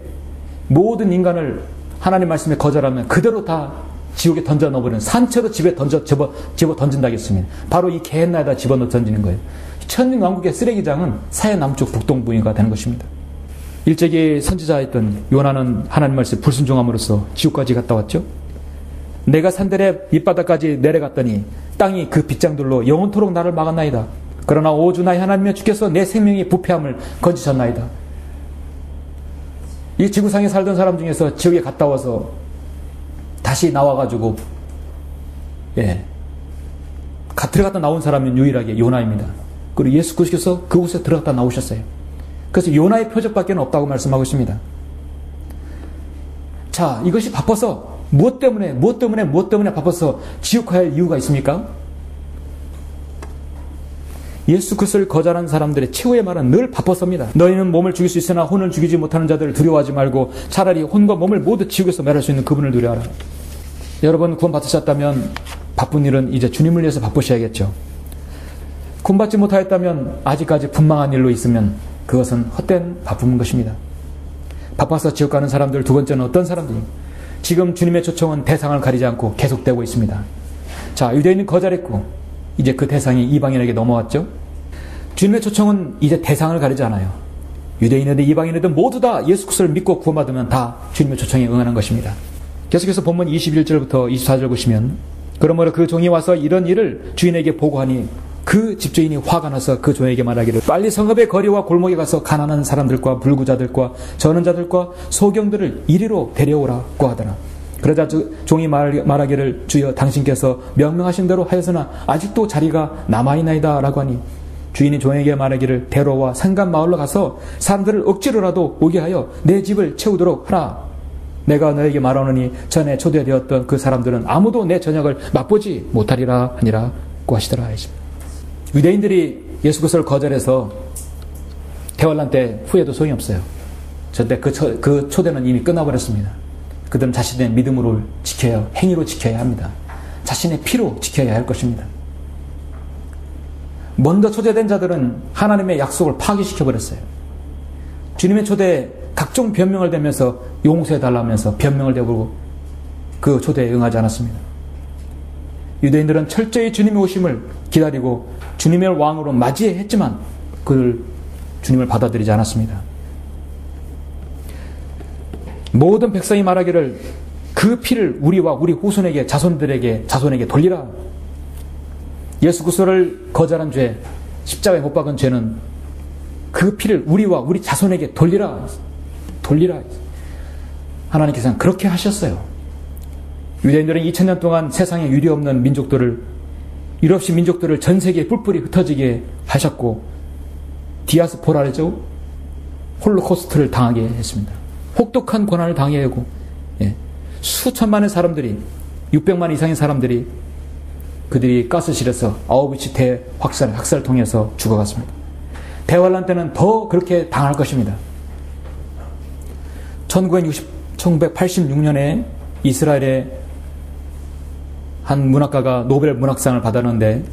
모든 인간을 하나님 말씀에 거절하면 그대로 다 지옥에 던져 넣어버리는 산채로 집어 던진다 했습니다. 바로 이 게헨나에다 집어넣어 던지는 거예요. 천년왕국의 쓰레기장은 사해 남쪽 북동부가 되는 것입니다. 일제기 선지자였던 요나는 하나님 말씀에 불순종함으로써 지옥까지 갔다 왔죠. 내가 산들의 밑바닥까지 내려갔더니 땅이 그 빗장들로 영원토록 나를 막았나이다. 그러나 오주 나의 하나님의 주께서 내 생명의 부패함을 건지셨나이다. 이 지구상에 살던 사람 중에서 지옥에 갔다 와서 다시 나와가지고 들어갔다 나온 사람은 유일하게 요나입니다. 그리고 예수 그리스도께서 그곳에 들어갔다 나오셨어요. 그래서 요나의 표적밖에 없다고 말씀하고 있습니다. 자, 이것이 바빠서 무엇 때문에 바빠서 지옥 갈 이유가 있습니까? 예수 그리스도를 거절한 사람들의 최후의 말은 늘 바빠서입니다. 너희는 몸을 죽일 수 있으나 혼을 죽이지 못하는 자들을 두려워하지 말고 차라리 혼과 몸을 모두 지옥에서 멸할 수 있는 그분을 두려워하라. 여러분 구원 받으셨다면 바쁜 일은 이제 주님을 위해서 바쁘셔야겠죠. 구원 받지 못하였다면 아직까지 분망한 일로 있으면 그것은 헛된 바쁨인 것입니다. 바빠서 지옥 가는 사람들 두 번째는 어떤 사람들이 지금 주님의 초청은 대상을 가리지 않고 계속되고 있습니다. 자, 유대인은 거절했고 이제 그 대상이 이방인에게 넘어왔죠. 주님의 초청은 이제 대상을 가리지 않아요. 유대인이든 이방인이든 모두 다 예수 그리스도를 믿고 구원받으면 다 주님의 초청에 응하는 것입니다. 계속해서 본문 21절부터 24절 보시면 그러므로 그 종이 와서 이런 일을 주인에게 보고하니 그 집주인이 화가 나서 그 종에게 말하기를 빨리 성읍의 거리와 골목에 가서 가난한 사람들과 불구자들과 전원자들과 소경들을 이리로 데려오라고 하더라. 그러자 종이 말하기를 주여 당신께서 명명하신 대로 하였으나 아직도 자리가 남아있나이다 라고 하니 주인이 종에게 말하기를 데려와 상간 마을로 가서 사람들을 억지로라도 오게 하여 내 집을 채우도록 하라. 내가 너에게 말하노니 전에 초대되었던 그 사람들은 아무도 내 저녁을 맛보지 못하리라 하니라고 하시더라. 유대인들이 예수 그리스도를 거절해서 대환란 때 후회도 소용이 없어요. 저때 그 초대는 이미 끝나버렸습니다. 그들은 자신의 믿음으로 지켜야, 행위로 지켜야 합니다. 자신의 피로 지켜야 할 것입니다. 먼저 초대된 자들은 하나님의 약속을 파기시켜버렸어요. 주님의 초대에 각종 변명을 대면서 용서해달라면서 변명을 대고 그 초대에 응하지 않았습니다. 유대인들은 철저히 주님의 오심을 기다리고 주님의 왕으로 맞이했지만 그를 주님을 받아들이지 않았습니다. 모든 백성이 말하기를 그 피를 우리와 우리 후손에게 자손에게 돌리라. 예수 그리스도를 거절한 죄, 십자가에 못 박은 죄는 그 피를 우리와 우리 자손에게 돌리라. 하나님께서는 그렇게 하셨어요. 유대인들은 2000년 동안 세상에 유리 없는 민족들을, 일 없이 민족들을 전 세계에 뿔뿔이 흩어지게 하셨고 디아스포라죠. 홀로코스트를 당하게 했습니다. 혹독한 고난을 당해야 하고 수천만의 사람들이 600만 이상의 사람들이 그들이 가스실에서 아우비츠 대학살을 통해서 죽어갔습니다. 대환란 때는 더 그렇게 당할 것입니다. 1986년에 이스라엘의 한 문학가가 노벨 문학상을 받았는데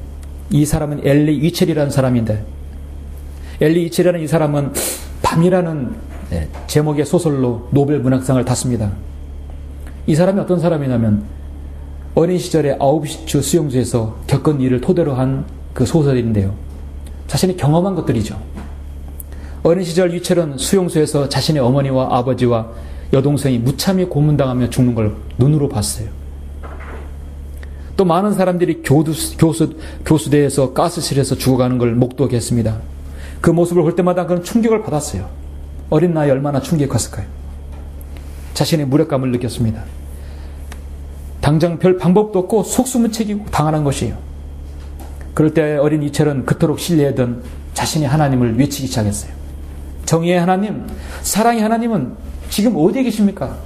이 사람은 엘리 위첼이라는 사람인데 엘리 위첼이라는 이 사람은 밤이라는 제목의 소설로 노벨 문학상을 탔습니다. 이 사람이 어떤 사람이냐면 어린 시절에 아우비츠 수용소에서 겪은 일을 토대로 한 그 소설인데요. 자신이 경험한 것들이죠. 어린 시절 위첼은 수용소에서 자신의 어머니와 아버지와 여동생이 무참히 고문당하며 죽는 걸 눈으로 봤어요. 또 많은 사람들이 교수대에서 가스실에서 죽어가는 걸 목도하게 했습니다. 그 모습을 볼 때마다 그런 충격을 받았어요. 어린 나이에 얼마나 충격이 컸을까요? 자신의 무력감을 느꼈습니다. 당장 별 방법도 없고 속수무책이고 당하는 것이에요. 그럴 때 어린 이첼은 그토록 신뢰하던 자신의 하나님을 외치기 시작했어요. 정의의 하나님, 사랑의 하나님은 지금 어디에 계십니까?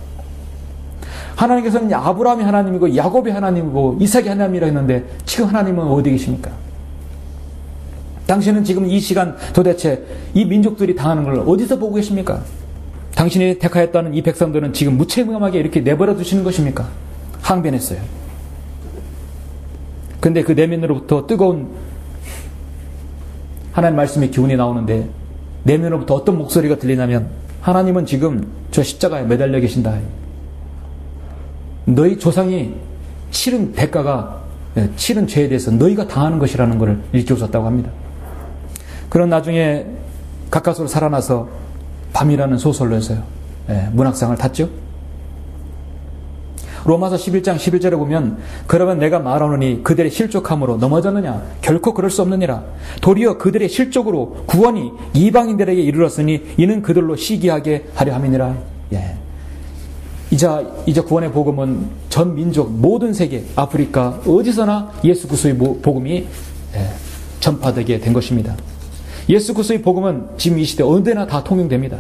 하나님께서는 아브라함의 하나님이고 야곱의 하나님이고 이삭의 하나님이라 했는데 지금 하나님은 어디에 계십니까? 당신은 지금 이 시간 도대체 이 민족들이 당하는 걸 어디서 보고 계십니까? 당신이 택하였다는 이 백성들은 지금 무책임하게 이렇게 내버려 두시는 것입니까? 항변했어요. 근데 그 내면으로부터 뜨거운 하나님 말씀의 기운이 나오는데 내면으로부터 어떤 목소리가 들리냐면 하나님은 지금 저 십자가에 매달려 계신다. 너희 조상이 치른 대가가 치른 죄에 대해서 너희가 당하는 것이라는 것을 일깨워줬다고 합니다. 그런 나중에 가까스로 살아나서 밤이라는 소설로 해서요. 문학상을 탔죠. 로마서 11장 11절에 보면 그러면 내가 말하노니 그들의 실족함으로 넘어졌느냐? 결코 그럴 수 없느니라. 도리어 그들의 실족으로 구원이 이방인들에게 이르렀으니 이는 그들로 시기하게 하려 함이니라. 이제 구원의 복음은 전 민족 모든 세계 아프리카 어디서나 예수 그리스도의 복음이 전파되게 된 것입니다. 예수 그리스도의 복음은 지금 이 시대 어디나 다 통용됩니다.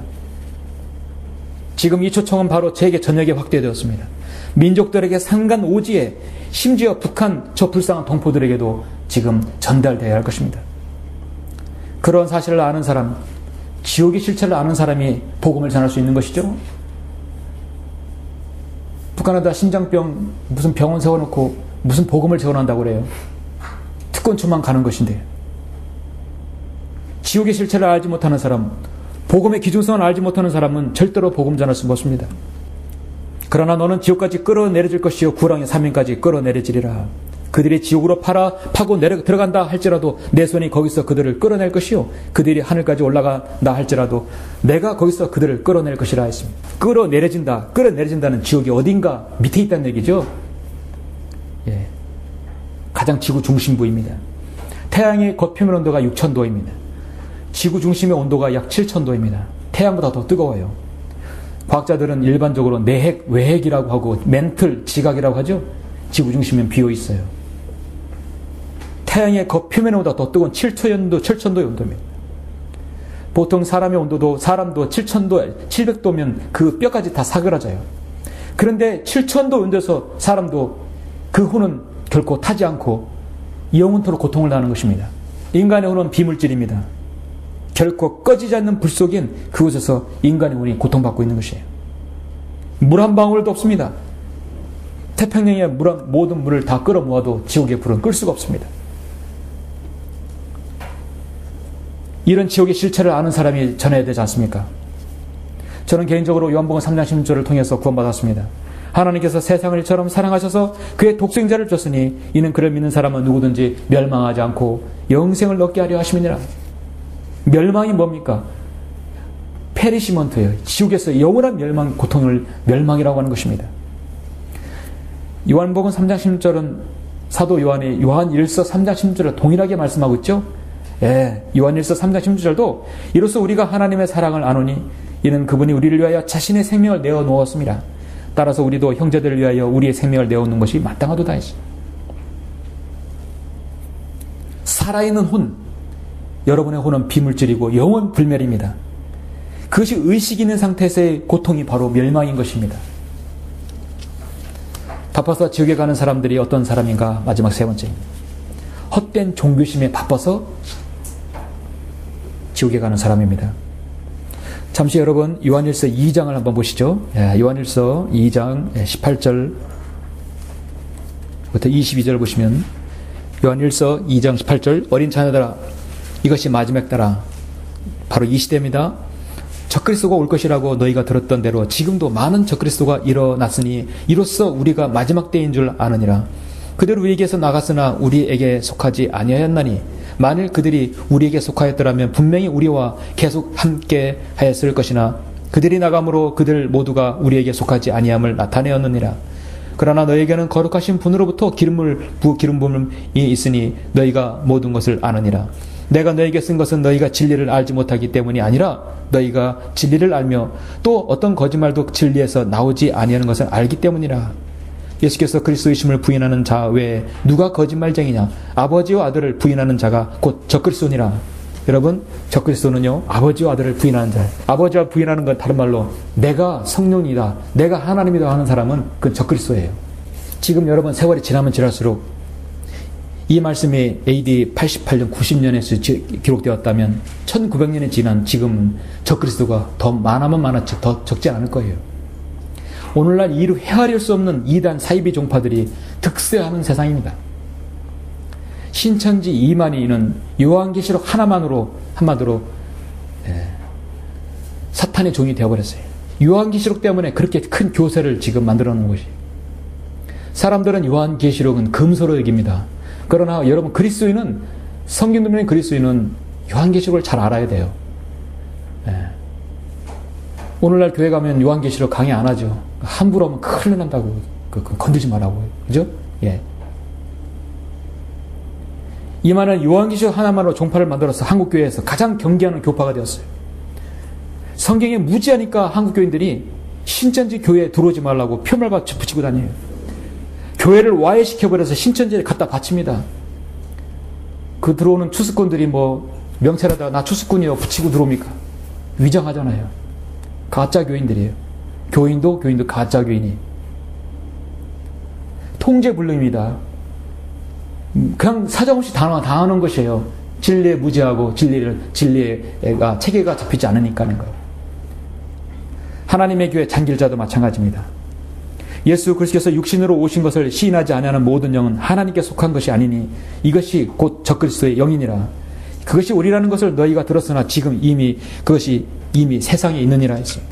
지금 이 초청은 바로 세계 전역에 확대되었습니다. 민족들에게 상간 오지에 심지어 북한 저 불쌍한 동포들에게도 지금 전달되어야 할 것입니다. 그런 사실을 아는 사람, 지옥의 실체를 아는 사람이 복음을 전할 수 있는 것이죠. 북한에다 심장병 무슨 병원 세워놓고 무슨 복음을 재원한다고 그래요. 특권초만 가는 것인데 지옥의 실체를 알지 못하는 사람, 복음의 기준성을 알지 못하는 사람은 절대로 복음 전할 수 없습니다. 그러나 너는 지옥까지 끌어내려질 것이요 구렁의 사면까지 끌어내려지리라. 그들이 지옥으로 파고 들어간다 할지라도 내 손이 거기서 그들을 끌어낼 것이요 그들이 하늘까지 올라간다 할지라도 내가 거기서 그들을 끌어낼 것이라 했습니다. 끌어내려진다는 지옥이 어딘가 밑에 있다는 얘기죠. 가장 지구 중심부입니다. 태양의 겉표면 온도가 6000도입니다. 지구 중심의 온도가 약 7000도입니다. 태양보다 더 뜨거워요. 과학자들은 일반적으로 내핵, 외핵이라고 하고 멘틀, 지각이라고 하죠. 지구 중심은 비어 있어요. 태양의 겉표면보다 더 뜨거운 7000도의 온도입니다. 보통 사람의 온도도 사람도 7000도, 700도면 그 뼈까지 다 사그라져요. 그런데 7000도 온도에서 사람도 그 혼은 결코 타지 않고 영원토록 고통을 당하는 것입니다. 인간의 혼은 비물질입니다. 결코 꺼지지 않는 불 속인 그곳에서 인간의 혼이 고통받고 있는 것이에요. 물 한 방울도 없습니다. 태평양의 모든 물을 다 끌어모아도 지옥의 불은 끌 수가 없습니다. 이런 지옥의 실체를 아는 사람이 전해야 되지 않습니까? 저는 개인적으로 요한복음 3장 16절을 통해서 구원받았습니다. 하나님께서 세상을 이처럼 사랑하셔서 그의 독생자를 줬으니 이는 그를 믿는 사람은 누구든지 멸망하지 않고 영생을 얻게 하려 하심이니라. 멸망이 뭡니까? 페리시먼트예요. 지옥에서 영원한 멸망, 고통을 멸망이라고 하는 것입니다. 요한복음 3장 16절은 사도 요한이 요한 1서 3장 16절을 동일하게 말씀하고 있죠. 요한 1서 3장 16절도 이로써 우리가 하나님의 사랑을 아노니 이는 그분이 우리를 위하여 자신의 생명을 내어 놓았습니다. 따라서 우리도 형제들을 위하여 우리의 생명을 내어 놓는 것이 마땅하도다 했습니다. 살아있는 혼, 여러분의 혼은 비물질이고 영원 불멸입니다. 그것이 의식 있는 상태에서의 고통이 바로 멸망인 것입니다. 바빠서 지옥에 가는 사람들이 어떤 사람인가? 마지막 세 번째입니다. 헛된 종교심에 바빠서 지옥에 가는 사람입니다. 잠시 여러분 요한일서 2장을 한번 보시죠. 요한일서 2장 18절부터 22절 보시면 요한일서 2장 18절 어린 자녀들아 이것이 마지막 때라. 바로 이 시대입니다. 적그리스도가 올 것이라고 너희가 들었던 대로 지금도 많은 적그리스도가 일어났으니 이로써 우리가 마지막 때인 줄 아느니라. 그들은 우리에게서 나갔으나 우리에게 속하지 아니하였나니 만일 그들이 우리에게 속하였더라면 분명히 우리와 계속 함께 하였을 것이나 그들이 나감으로 그들 모두가 우리에게 속하지 아니함을 나타내었느니라. 그러나 너에게는 거룩하신 분으로부터 기름 부음이 있으니 너희가 모든 것을 아느니라. 내가 너에게 쓴 것은 너희가 진리를 알지 못하기 때문이 아니라 너희가 진리를 알며 또 어떤 거짓말도 진리에서 나오지 아니하는 것을 알기 때문이라. 예수께서 그리스도이심을 부인하는 자 외에 누가 거짓말쟁이냐? 아버지와 아들을 부인하는 자가 곧 적그리스도니라. 여러분, 적그리스도는요 아버지와 아들을 부인하는 자예요. 아버지와 부인하는 건 다른 말로 내가 성령이다, 내가 하나님이다 하는 사람은 그건 적그리스도예요. 지금 여러분 세월이 지나면 지날수록 이 말씀이 AD 88년 90년에 기록되었다면 1900년이 지난 지금은 적그리스도가 더 많으면 많았지 더 적지 않을 거예요. 오늘날 이루 헤아릴 수 없는 이단 사이비 종파들이 득세하는 세상입니다. 신천지 이만희는 요한계시록 하나만으로 한마디로 사탄의 종이 되어버렸어요. 요한계시록 때문에 그렇게 큰 교세를 지금 만들어 놓은 것이. 사람들은 요한계시록은 금소로 여깁니다. 그러나 여러분 그리스도인은 성경도면 그리스도인은 요한계시록을 잘 알아야 돼요. 오늘날 교회 가면 요한계시록 강의 안 하죠. 함부로 하면 큰일 난다고 건들지 말라고. 그죠? 예. 이만한 요한계시록 하나만으로 종파를 만들어서 한국교회에서 가장 경계하는 교파가 되었어요. 성경에 무지하니까 한국교인들이 신천지 교회에 들어오지 말라고 표말 붙이고 다녀요. 교회를 와해시켜버려서 신천지에 갖다 바칩니다. 그 들어오는 추수꾼들이 뭐 명찰에다가 나 추수꾼이요 붙이고 들어옵니까? 위장하잖아요. 가짜 교인들이에요. 교인도 가짜 교인이. 통제불능입니다. 그냥 사정없이 당하는 것이에요. 진리에 무지하고 진리가 체계가 잡히지 않으니까 하는 거예요. 하나님의 교회 잔길자도 마찬가지입니다. 예수 그리스도께서 육신으로 오신 것을 시인하지 아니하는 모든 영은 하나님께 속한 것이 아니니 이것이 곧 적그리스도의 영이니라. 그것이 우리라는 것을 너희가 들었으나 지금 그것이 이미 세상에 있느니라 했어요.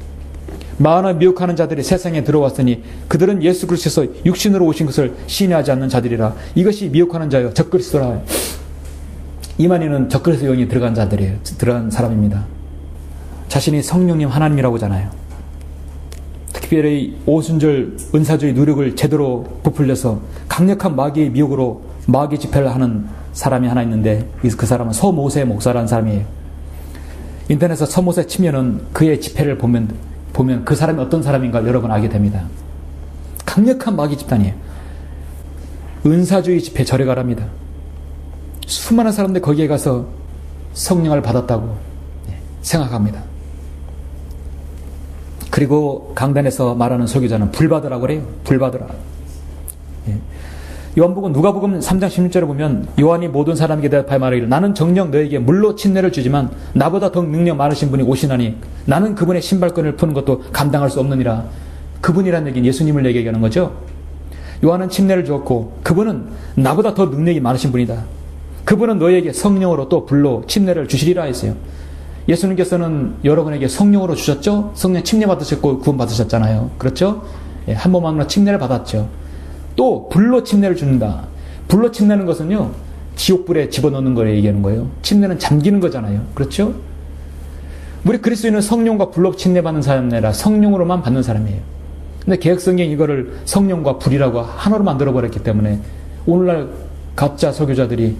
마흔을 미혹하는 자들이 세상에 들어왔으니 그들은 예수 그리스도께서 육신으로 오신 것을 시인하지 않는 자들이라. 이것이 미혹하는 자여 적그리스도라. 이만희는 적그리스도 영이 들어간 자들이에요. 들어간 사람입니다. 자신이 성령님 하나님이라고 하잖아요. 특별히 오순절 은사주의 누력을 제대로 부풀려서 강력한 마귀의 미혹으로 마귀 집회를 하는 사람이 하나 있는데 그 사람은 서모세 목사라는 사람이에요. 인터넷에서 서모세 치면은 그의 집회를 보면 그 사람이 어떤 사람인가 여러 번 알게 됩니다. 강력한 마귀 집단이에요. 은사주의 집회 절에 가랍니다. 수많은 사람들 거기에 가서 성령을 받았다고 생각합니다. 그리고 강단에서 말하는 설교자는 불받으라고 그래요. 불받으라. 요한복음 누가복음 3장 16절에 보면 요한이 모든 사람에게 대하여 말하기를 나는 정녕 너에게 물로 침례를 주지만 나보다 더 능력 많으신 분이 오시나니 나는 그분의 신발끈을 푸는 것도 감당할 수 없느니라. 그분이라는 얘기는 예수님을 얘기하는 거죠. 요한은 침례를 주었고 그분은 나보다 더 능력이 많으신 분이다. 그분은 너에게 성령으로 또 불로 침례를 주시리라 했어요. 예수님께서는 여러분에게 성령으로 주셨죠? 성령 침례 받으셨고 구원 받으셨잖아요. 그렇죠? 한 번만으로 침례를 받았죠. 또 불로 침례를 준다. 불로 침례는 것은요, 지옥불에 집어넣는 걸 얘기하는 거예요. 침례는 잠기는 거잖아요. 그렇죠? 우리 그리스도인은 성령과 불로 침례 받는 사람이 아니라 성령으로만 받는 사람이에요. 근데 개혁성경이 이거를 성령과 불이라고 하나로 만들어버렸기 때문에 오늘날 가짜 설교자들이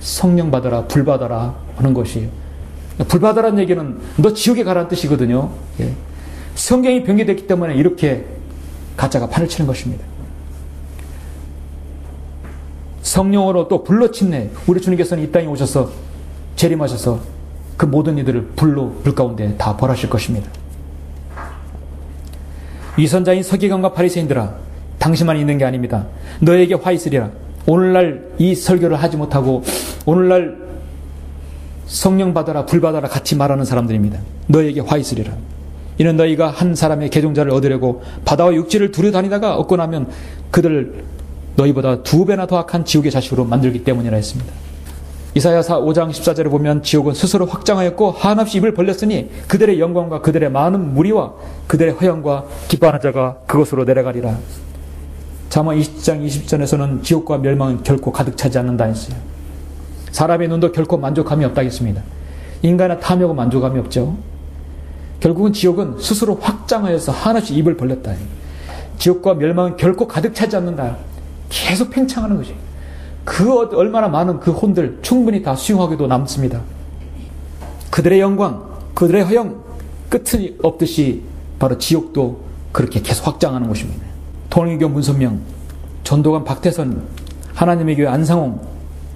성령 받아라, 불 받아라 하는 것이에요. 불 받아라는 얘기는 너 지옥에 가라는 뜻이거든요. 성경이 변개됐기 때문에 이렇게 가짜가 판을 치는 것입니다. 성령으로 또 불로 침례. 우리 주님께서는 이 땅에 오셔서 재림하셔서 그 모든 이들을 불 가운데 다 벌하실 것입니다. 위선자인 서기관과 바리새인들아, 당신만 있는 게 아닙니다. 너에게 화 있으리라. 오늘날 이 설교를 하지 못하고 오늘날 성령 받아라, 불 받아라 같이 말하는 사람들입니다. 너에게 화 있으리라. 이는 너희가 한 사람의 개종자를 얻으려고 바다와 육지를 두려다니다가 얻고 나면 그들을 너희보다 2배나 더 악한 지옥의 자식으로 만들기 때문이라 했습니다. 이사야 5장 14절에 보면 지옥은 스스로 확장하였고 한없이 입을 벌렸으니 그들의 영광과 그들의 많은 무리와 그들의 허영과 기뻐하는 자가 그것으로 내려가리라. 잠언 20장 20절에서는 지옥과 멸망은 결코 가득 차지 않는다 했어요. 사람의 눈도 결코 만족함이 없다 했습니다. 인간의 탐욕은 만족함이 없죠. 결국은 지옥은 스스로 확장하여서 한없이 입을 벌렸다. 지옥과 멸망은 결코 가득 차지 않는다. 계속 팽창하는 것이. 그 얼마나 많은 그 혼들 충분히 다 수용하기도 남습니다. 그들의 영광, 그들의 허영, 끝이 없듯이 바로 지옥도 그렇게 계속 확장하는 것입니다. 통일교 문선명, 전도관 박태선, 하나님의 교회 안상홍,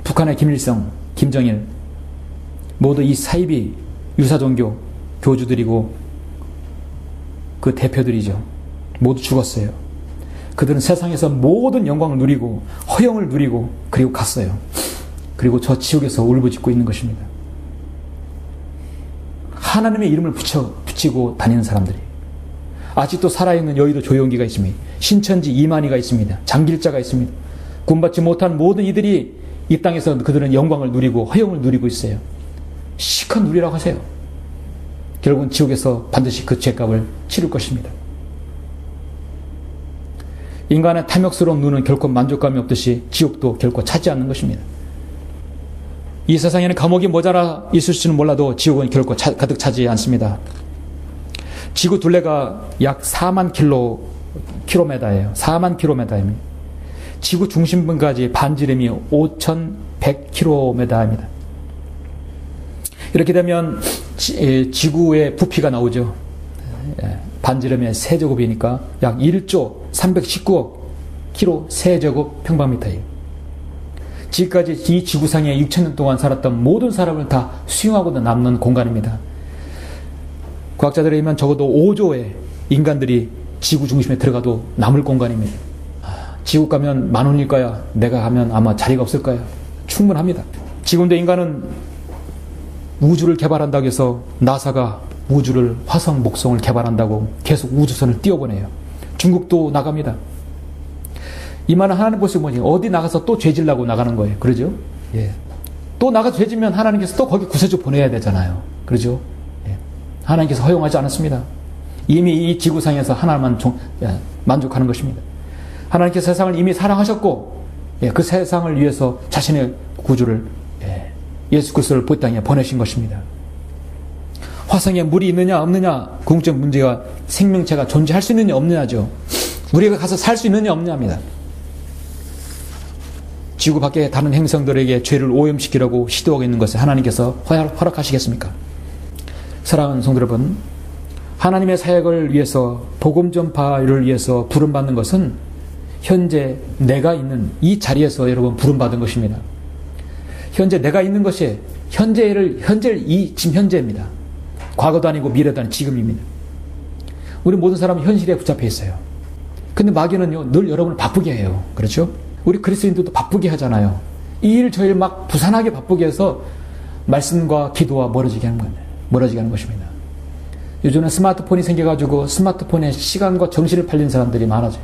북한의 김일성, 김정일, 모두 이 사이비 유사종교 교주들이고 그 대표들이죠. 모두 죽었어요. 그들은 세상에서 모든 영광을 누리고 허영을 누리고 그리고 갔어요. 그리고 저 지옥에서 울부짖고 있는 것입니다. 하나님의 이름을 붙이고 다니는 사람들이 아직도 살아있는 여의도 조용기가 있습니다. 신천지 이만희가 있습니다. 장길자가 있습니다. 구원받지 못한 모든 이들이 이 땅에서 그들은 영광을 누리고 허영을 누리고 있어요. 실컷 누리라고 하세요. 결국은 지옥에서 반드시 그 죄값을 치를 것입니다. 인간의 탐욕스러운 눈은 결코 만족감이 없듯이 지옥도 결코 차지 않는 것입니다. 이 세상에는 감옥이 모자라 있을지는 몰라도 지옥은 결코 가득 차지 않습니다. 지구 둘레가 약 4만 킬로미터예요. 4만 킬로미터입니다. 지구 중심부까지 반지름이 5,100km입니다. 이렇게 되면 지구의 부피가 나오죠. 반지름의 세제곱이니까 약 1조 319억 킬로 세제곱 평방미터예요. 지금까지 이 지구상에 6,000년 동안 살았던 모든 사람을 다 수용하고 남는 공간입니다. 과학자들에 의하면 적어도 5조의 인간들이 지구 중심에 들어가도 남을 공간입니다. 지구 가면 10,000원일 거야. 내가 가면 아마 자리가 없을 거야. 충분합니다. 지금도 인간은 우주를 개발한다고 해서 나사가 우주를 화성, 목성을 개발한다고 계속 우주선을 띄워보내요. 중국도 나갑니다. 이만한 하나님 보시고 뭐지? 어디 나가서 또 죄질라고 나가는 거예요. 그러죠? 예. 또 나가서 죄지면 하나님께서 또 거기 구세주 보내야 되잖아요. 그러죠? 예. 하나님께서 허용하지 않았습니다. 이미 이 지구상에서 하나만 만족하는 것입니다. 하나님께서 세상을 이미 사랑하셨고, 예, 그 세상을 위해서 자신의 구주를, 예, 예수 그리스도를 이 땅에 보내신 것입니다. 화성에 물이 있느냐 없느냐 궁극적 문제가 생명체가 존재할 수 있느냐 없느냐죠. 우리가 가서 살 수 있느냐 없느냐입니다. 지구 밖에 다른 행성들에게 죄를 오염시키려고 시도하고 있는 것을 하나님께서 허락하시겠습니까? 사랑하는 성도 여러분, 하나님의 사역을 위해서, 복음 전파를 위해서 부름받는 것은 현재 내가 있는 이 자리에서 여러분 부름받은 것입니다. 현재 내가 있는 것이 지금 현재입니다. 과거도 아니고 미래도 아니고 지금입니다. 우리 모든 사람은 현실에 붙잡혀 있어요. 근데 마귀는요, 늘 여러분을 바쁘게 해요. 그렇죠? 우리 그리스도인들도 바쁘게 하잖아요. 이 일 저 일 막 부산하게 바쁘게 해서 말씀과 기도와 멀어지게 하는 겁니다. 멀어지게 하는 것입니다. 요즘은 스마트폰이 생겨가지고 스마트폰에 시간과 정신을 팔린 사람들이 많아져요.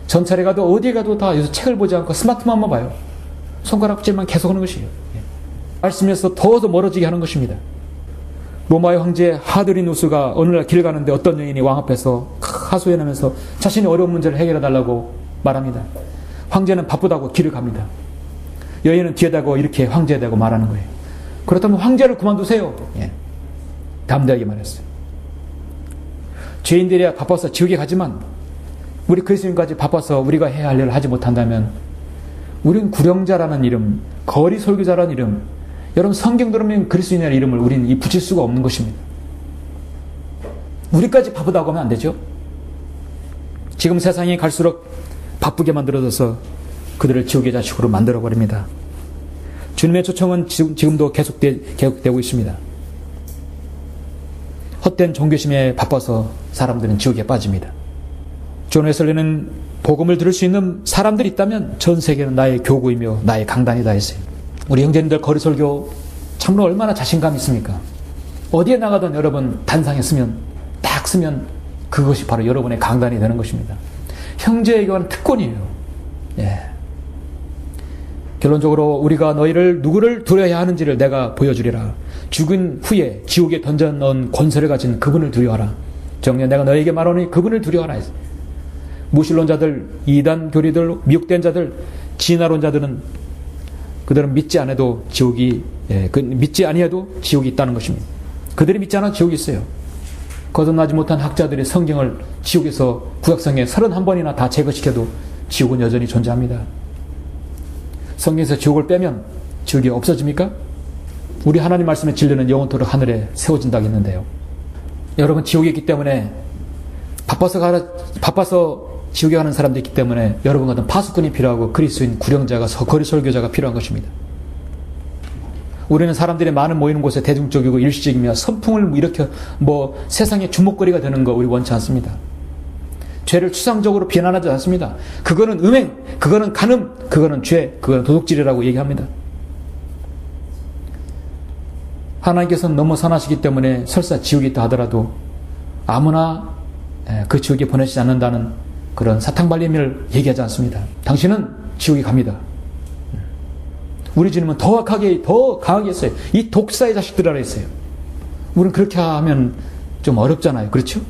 전철에 가도 어디에 가도 다 요새 책을 보지 않고 스마트폰만 봐요. 손가락질만 계속 하는 것이에요. 말씀에서 더더 멀어지게 하는 것입니다. 로마의 황제 하드리누스가 어느 날 길 가는데 어떤 여인이 왕 앞에서 하소연하면서 자신의 어려운 문제를 해결해 달라고 말합니다. 황제는 바쁘다고 길을 갑니다. 여인은 뒤에 대고 이렇게 황제에 대고 말하는 거예요. 그렇다면 황제를 그만두세요. 담대하게 말했어요. 죄인들이야 바빠서 지옥에 가지만 우리 그리스도인까지 바빠서 우리가 해야 할 일을 하지 못한다면 우리는 구령자라는 이름, 거리 설교자라는 이름, 여러분 성경 들으면 그리스도인이라는 이름을 우리는 붙일 수가 없는 것입니다. 우리까지 바쁘다고 하면 안 되죠. 지금 세상이 갈수록 바쁘게 만들어져서 그들을 지옥의 자식으로 만들어버립니다. 주님의 초청은 지금도 계속되고 있습니다. 헛된 종교심에 바빠서 사람들은 지옥에 빠집니다. 존 웨슬리는 복음을 들을 수 있는 사람들이 있다면 전 세계는 나의 교구이며 나의 강단이다 했어요. 우리 형제님들 거리설교 참으로 얼마나 자신감 있습니까? 어디에 나가든 여러분 단상에 딱 쓰면 그것이 바로 여러분의 강단이 되는 것입니다. 형제에게는 특권이에요. 결론적으로 우리가 너희를 누구를 두려워해야 하는지를 내가 보여주리라. 죽은 후에 지옥에 던져넣은 권세를 가진 그분을 두려워하라. 정녕 내가 너희에게 말하노니 그분을 두려워하라. 무신론자들, 이단 교리들, 미혹된 자들, 진화론자들은 그들은 믿지 않아도 믿지 아니해도 지옥이 있다는 것입니다. 그들이 믿지 않아도 지옥이 있어요. 거듭나지 못한 학자들이 성경을 지옥에서 구약성에 31번이나 다 제거시켜도 지옥은 여전히 존재합니다. 성경에서 지옥을 빼면 지옥이 없어집니까? 우리 하나님 말씀의 진리는 영원토록 하늘에 세워진다고 했는데요. 여러분 지옥에 있기 때문에 바빠서 지옥에 가는 사람도 있기 때문에 여러분 같은 파수꾼이 필요하고 그리스도인 구령자가 거리 설교자가 필요한 것입니다. 우리는 사람들이 많은 모이는 곳에 대중적이고 일시적이며 선풍을 일으켜 세상의 주목거리가 되는 거 우리 원치 않습니다. 죄를 추상적으로 비난하지 않습니다. 그거는 음행, 그거는 간음, 그거는 죄, 그거는 도둑질이라고 얘기합니다. 하나님께서는 너무 선하시기 때문에 설사 지옥에 있다 하더라도 아무나 그 지옥에 보내시지 않는다는 그런 사탕발림을 얘기하지 않습니다. 당신은 지옥에 갑니다. 우리 주님은 더 강하게 했어요. 이 독사의 자식들이라 했어요. 우리는 그렇게 하면 좀 어렵잖아요. 그렇죠?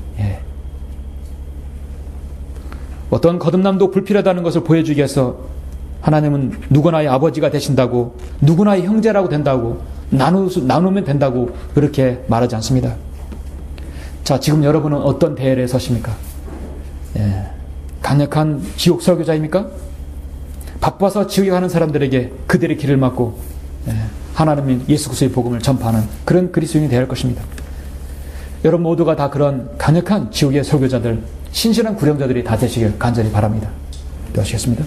어떤 거듭남도 불필요하다는 것을 보여주기 위해서 하나님은 누구나의 아버지가 되신다고, 누구나의 형제라고 된다고, 나누면 된다고 그렇게 말하지 않습니다. 자, 지금 여러분은 어떤 대열에 서십니까? 강력한 지옥 설교자입니까? 바빠서 지옥에 가는 사람들에게 그들의 길을 막고 하나님의 예수 그리스도의 복음을 전파하는 그런 그리스도인이 되어야 할 것입니다. 여러분 모두가 다 그런 강력한 지옥의 설교자들, 신실한 구령자들이 다 되시길 간절히 바랍니다. 기도하시겠습니다.